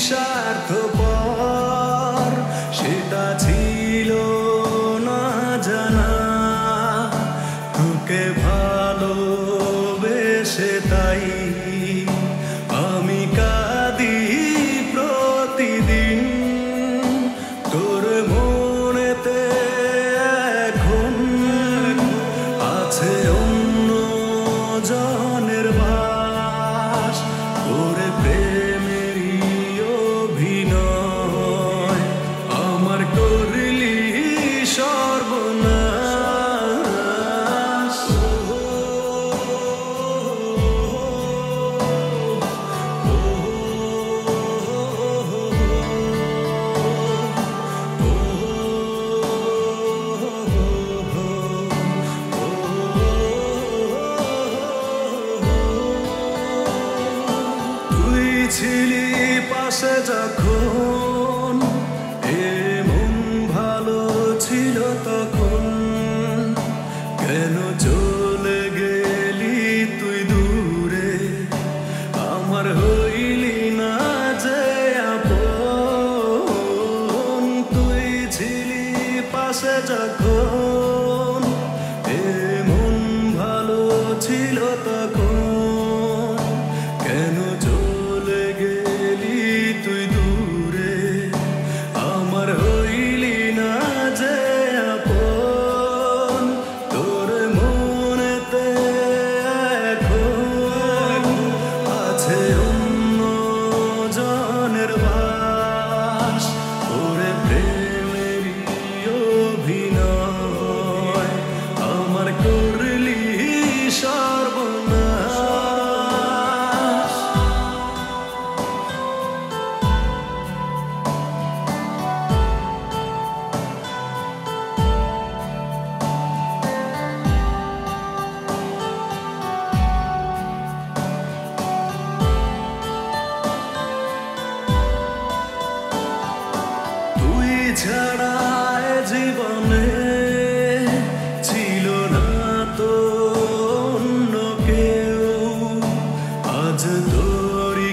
স্বার্থপর সেটা ছিল না জানা। তোকে ভালোবেসে তাই আমি কাঁদি প্রতিদিন। তোর মনেতে এখন আছে অন্য জনের বাস। ওরে প্রেমেরই অভিনয় আমার করলি সর্বনাশ। তুই ছিলি পাশে যখন এমন ভালো ছিল তখন, কেন চলে গেলি তুই দূরে? আমার হইলি না যে আপন। তুই ছিলি পাশে যখন এমন ভালো ছিল তখন, কেন চলে গেলি তুই দূরে? আমার হইলি না যে আপন। তোর মনেতে এখন আছে অন্য জনের বাস। ওরে প্রেমেরই অভিনয় আমার করলি সর্বনাশ। তুই ছাড়া এ জীবনে ছিল না তো অন্য কেউ। আজ তোরই